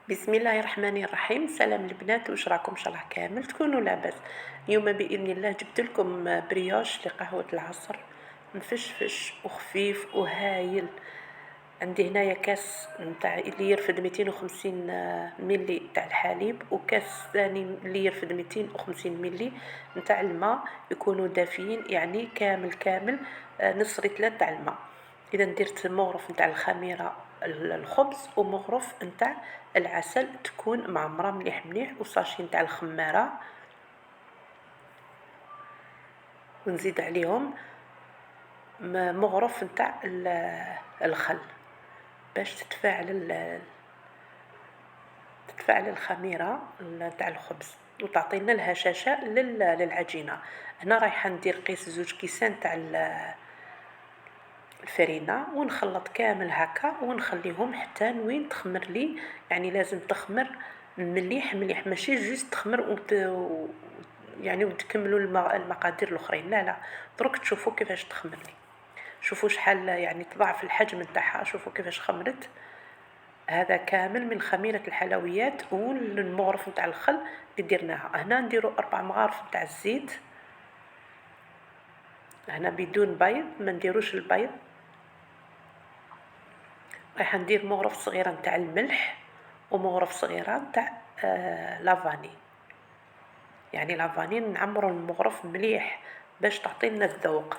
بسم الله الرحمن الرحيم. سلام البنات، واش راكم؟ ان شاء الله كامل تكونوا لاباس. اليوم باذن الله جبت لكم بريوش لقهوه العصر، مفشفش وخفيف وهايل. عندي هنايا كاس نتاع اللي يرفد 250 ملي تاع الحليب، وكاس ثاني اللي يرفد 250 ملي نتاع الماء، يكونوا دافيين يعني كامل نص ريتلات تاع الماء. اذا درت مغرف نتاع الخميره الخبز ومغرف نتاع العسل تكون معمره مليح مليح، وصاشي نتاع الخماره، ونزيد عليهم مغرف نتاع الخل باش تتفاعل الخميره نتاع الخبز وتعطينا الهشاشه للعجينه. هنا رايحه ندير قيس 2 كيسان تاع الفرينه، ونخلط كامل هكا ونخليهم حتى وين تخمر لي. يعني لازم تخمر مليح مليح، ماشي جوست تخمر يعني وتكملوا المقادير الاخرين، لا لا، درك تشوفوا كيفاش تخمر لي. شوفوا شحال يعني تضاعف الحجم نتاعها، شوفوا كيفاش خمرت. هذا كامل من خميرة الحلويات والمغرف نتاع الخل اللي درناها. هنا نديرو 4 مغارف نتاع الزيت، هنا بدون بيض، ما نديروش البيض. رايحه ندير مغرف صغيره نتاع الملح ومغرف صغيره نتاع لافاني. يعني لافاني نعمروا المغرف مليح باش تعطينا الذوق.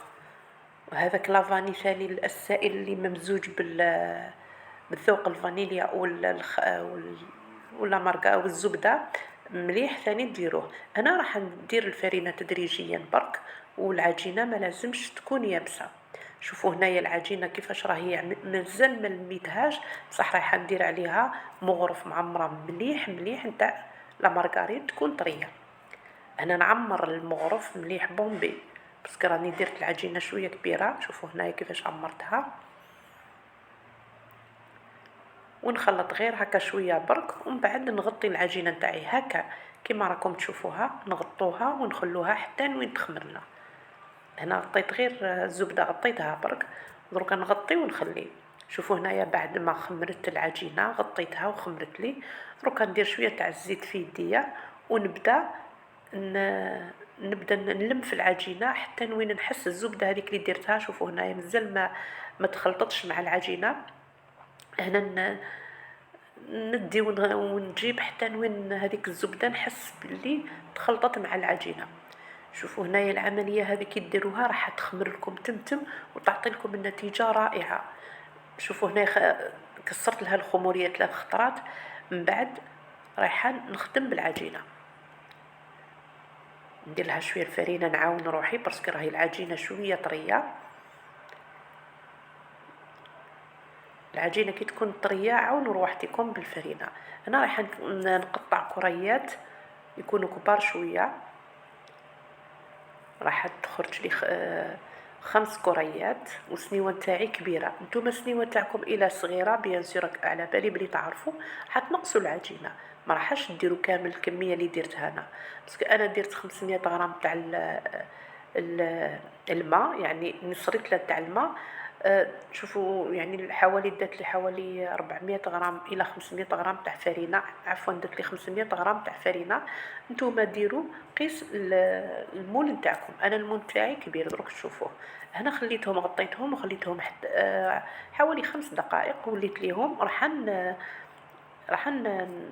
وهذاك لافاني ثاني السائل اللي ممزوج بالذوق الفانيليا ولا ماركا والزبده مليح ثاني نديروه. انا راح ندير الفرينه تدريجيا برك، والعجينه ما لازمش تكون يابسه. شوفوا هنايا العجينه كيفاش راهي مازال ما لميتهاش، بصح رايحه ندير عليها مغرف معمره مليح مليح نتاع لا مارغرين تكون طريه. انا نعمر المغرف مليح بومبي باسكو راني درت العجينه شويه كبيره. شوفوا هنايا كيفاش عمرتها، ونخلط غير هكا شويه برك، ومن بعد نغطي العجينه نتاعي هكا كيما راكم تشوفوها، نغطوها ونخلوها حتى وين تخمرنا. هنا غطيت غير الزبده، غطيتها برك، دروكا نغطي ونخلي. شوفوا هنايا بعد ما خمرت العجينه غطيتها وخمرت لي، دروكا ندير شويه تاع الزيت في يديا ونبدا نبدا نلم في العجينه حتى وين نحس الزبده هذيك اللي درتها. شوفوا هنايا مازال ما تخلطتش مع العجينه. هنا ندي ونجيب حتى وين هذيك الزبده نحس باللي تخلطت مع العجينه. شوفوا هنايا العمليه هذه كي ديروها راح تخمر لكم تمتم وتعطي لكم النتيجه رائعه. شوفوا هنا كسرت لها الخموريه 3 خطرات. من بعد رايحه نخدم بالعجينه، ندير لها شويه الفرينه، نعاون روحي باسكو راهي العجينه شويه طريه. العجينه كي تكون طريه عاونوا روحتكم بالفرينه. انا رايحه نقطع كريات يكونوا كبار شويه، راح تخرج لي 5 كريات، والسنيوه نتاعي كبيره. نتوما السنيوه تاعكم الى صغيره بيان سور على بالي بلي تعرفوا حتنقصوا العجينه، ما راحش ديروا كامل الكميه اللي درتها انا، باسكو انا درت 500 غرام تاع الماء، يعني نص ريتله تاع الماء. تشوفوا يعني حوالي درت لي حوالي 400 غرام الى 500 غرام تاع فرينه، عفوا درت لي 500 غرام تاع فرينه. نتوما ديروا قيس المول نتاعكم. انا المول تاعي كبير دروك تشوفوه. هنا خليتهم غطيتهم وخليتهم حتى حوالي 5 دقائق، وليت ليهم راح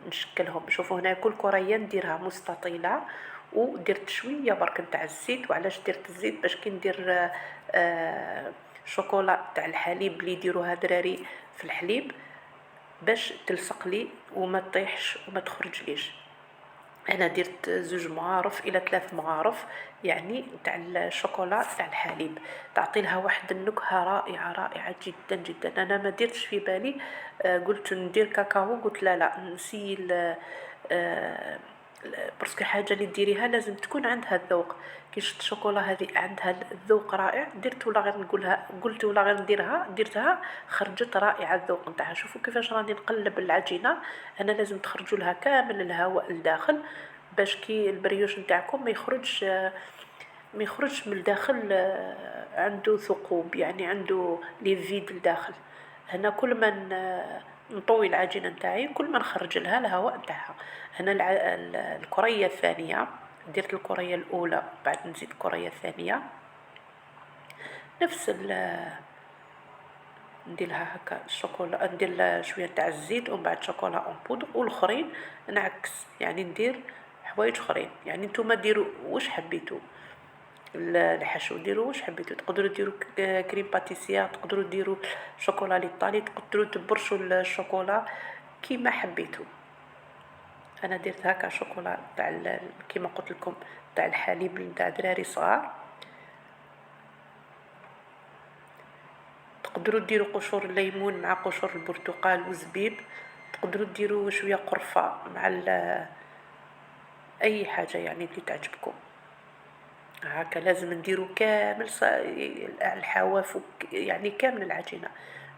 نشكلهم. شوفوا هنا كل كريه نديرها مستطيله، ودرت شويه برك نتاع الزيت. وعلاش درت الزيت؟ باش كي ندير شوكولا تاع الحليب اللي يديروها دراري في الحليب باش تلصق لي وما تطيحش وما تخرجليش. انا درت 2 مغارف الى 3 مغارف يعني تاع الشوكولا تاع الحليب، تعطي لها واحد النكهه رائعه رائعه جدا جدا. انا ما درتش في بالي، قلت ندير كاكاو، قلت لا لا نسي برسك حاجه اللي ديريها لازم تكون عندها الذوق. كي شفت الشوكولا هذه عندها الذوق رائع، درت ولا غير نقولها، قلت ولا غير نديرها، درتها خرجت رائعه الذوق نتاعها. شوفوا كيفاش راني نقلب العجينه، انا لازم تخرجوا لها كامل الهواء لداخل باش كي البريوش نتاعكم ما يخرجش من الداخل عنده ثقوب، يعني عنده لي فيد لداخل. هنا كل ما نطوي العجينه نتاعي، كل ما نخرج لها الهواء نتاعها. هنا الكريه الثانيه، درت الكريه الاولى بعد نزيد الكريه الثانيه نفس نديرها هكا الشوكولا، ندير شويه تاع الزيت ومن بعد شوكولا اون بودر، والاخرين نعكس يعني ندير حوايج اخرين. يعني نتوما ديروا واش حبيتوا الحشو، ديروا واش حبيتوا. تقدروا ديروا كريم باتيسير، تقدروا ديروا شوكولا ليطالي، تقدروا تبرشوا الشوكولا كيما حبيتوا. انا درت هكا شوكولا تاع كيما قلت لكم تاع الحليب نتاع دراري صغار. تقدروا ديروا قشور الليمون مع قشور البرتقال وزبيب، تقدروا ديروا شويه قرفه مع اي حاجه يعني اللي تعجبكم. هكا لازم نديروا كامل الحواف يعني كامل العجينه.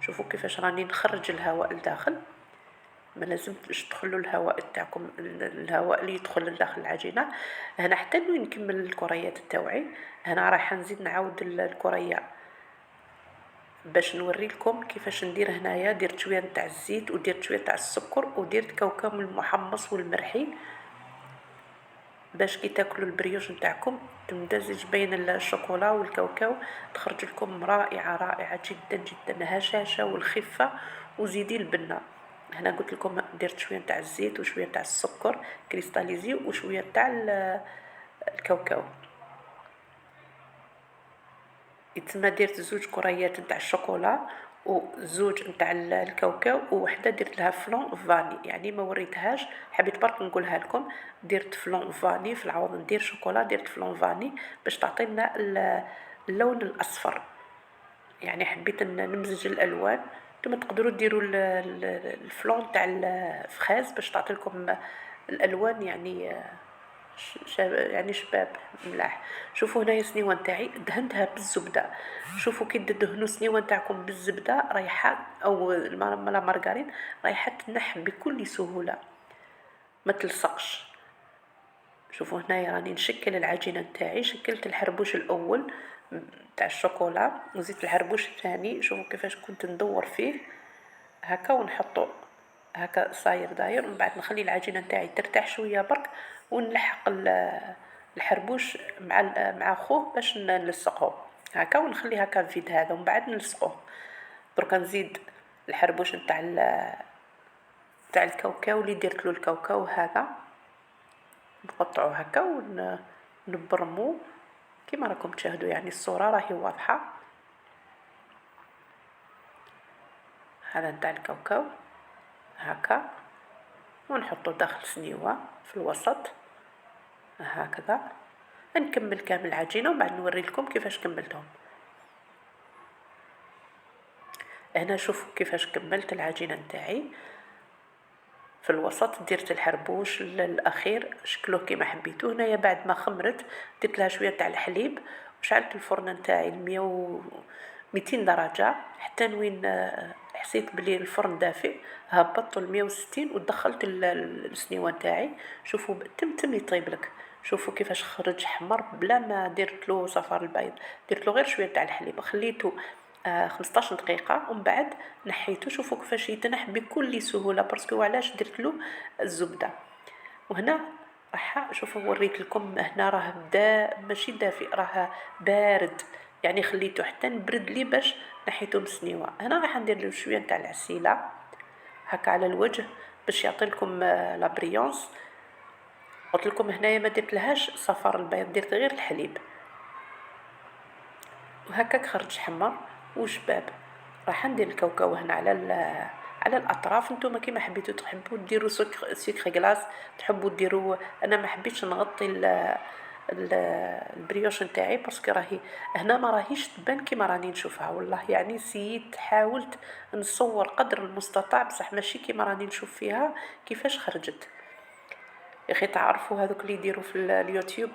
شوفوا كيفاش راني نخرج الهواء لداخل، ما لازمش تدخلوا الهواء تاعكم، الهواء اللي يدخل لداخل العجينه. هنا حتى نوي نكمل الكريات تاوعي. هنا راح نزيد نعاود الكريه باش نوري لكم كيفاش ندير. هنايا درت شويه تاع الزيت ودرت شويه تاع السكر ودرت كاوكاو المحمص والمرحي باش كي تاكلوا البريوش نتاعكم تمتزج بين الشوكولا والكاوكاو، تخرج لكم رائعه رائعه جدا جدا، هشاشه والخفه. وزيدي البنه. هنا قلت لكم درت شويه تاع الزيت وشويه تاع السكر كريستاليزي وشويه تاع الكاوكاو. يتسمى درت زوج كريات نتاع الشوكولا وزوج نتاع الكاوكاو، ووحده درت لها فلون فاني، يعني ما وريتهاش، حبيت برك نقولها لكم. درت فلون فاني في العوض ندير شوكولا، درت فلون فاني باش تعطينا اللون الاصفر. يعني حبيت نمزج الالوان. نتوما تقدروا ديروا الفلون تاع الفخاز باش تعطي لكم الالوان يعني يعني شباب ملاح. شوفوا هنايا السنيوه نتاعي دهنتها بالزبده. شوفوا كي تدهنوا السنيوه نتاعكم بالزبده رايحه او لا مارغرين رايحه تنح بكل سهوله، ما تلصقش. شوفوا هنايا راني نشكل العجينه نتاعي. شكلت الحربوش الاول تاع الشوكولا وزيت الحربوش الثاني. شوفوا كيفاش كنت ندور فيه هكا ونحطه هكا صاير داير، ومن بعد نخلي العجينه نتاعي ترتاح شويه برك ونلحق الحربوش مع خوه باش نلصقه هكا، ونخلي هكا فيد هذا ومن بعد نلصقوه. درك نزيد الحربوش تاع الكاوكاو اللي درت له الكاوكاو هذا، نقطعو هكا ونبرمو كيما راكم تشاهدوا. يعني الصوره راهي واضحه. هذا نتاع الكاوكاو هكا، ونحطو داخل سنيوه في الوسط هكذا. نكمل كامل العجينه وبعد نوري لكم كيفاش كملتهم. هنا شوفوا كيفاش كملت العجينه نتاعي. في الوسط درت الحربوش الاخير شكلوه كيما حبيتوه. هنايا بعد ما خمرت درت لها شويه تاع الحليب وشعلت الفرن نتاعي 200 درجه حتى وين حسيت بلي الفرن دافئ. هبطت 160 ودخلت السنيوه نتاعي. شوفوا تم يطيب لك. شوفوا كيفاش خرج حمر بلا ما درت له صفار البيض. درت له غير شويه تاع الحليب، خليته 15 دقيقه ومن بعد نحيته. شوفوا كيفاش يتنح بكل سهوله باسكو علاش درت له الزبده. وهنا راح شوفوا وريت لكم هنا راه بدا ماشي دافئ، راه بارد، يعني خليته حتى نبرد لي باش نحيته من السنيوه. هنا راح ندير له شويه تاع العسيله هكا على الوجه باش يعطي لكم لا بريونس. قلت لكم هنايا ما درت لهاش صفار البيض، درت غير الحليب وهكاك خرج حمر وشباب. راح ندير الكاوكاو هنا على الاطراف. نتوما كيما حبيتوا، تحبوا ديروا سكر غلاس، تحبوا ديروا. انا ما حبيتش نغطي البريوش نتاعي باسكو راهي هنا ما راهيش تبان كيما راني نشوفها. والله يعني سيت حاولت نصور قدر المستطاع بصح ماشي كيما راني نشوف فيها كيفاش خرجت. يا اخي تعرفوا هذوك اللي يديروا في اليوتيوب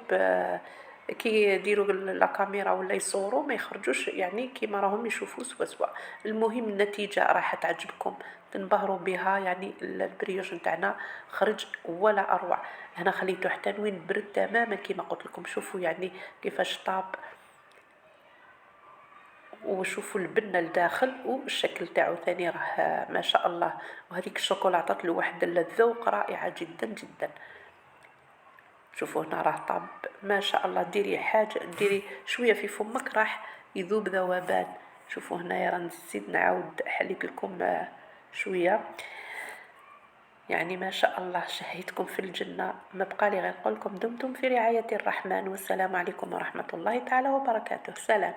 كي يديروا لا كاميرا ولا يصوروا ما يخرجوش يعني كيما راهم يشوفوا سوا. المهم النتيجه راح تعجبكم تنبهروا بها. يعني البريوش نتاعنا خرج ولا اروع. هنا خليته حتى وين برد تماما كيما قلت لكم. شوفوا يعني كيفاش طاب وشوفوا البنه الداخل والشكل تاعو ثاني راه ما شاء الله. وهذيك الشوكولا عطات له واحد الذوق رائعه جدا جدا. شوفوا هنا راه طاب ما شاء الله. ديري حاجه، ديري شويه في فمك راح يذوب ذوبان. شوفوا هنايا راه نزيد نعاود احليك لكم شويه. يعني ما شاء الله شهيتكم في الجنة. ما بقى لي غير نقول لكم دمتم في رعاية الرحمن، والسلام عليكم ورحمة الله تعالى وبركاته. سلام.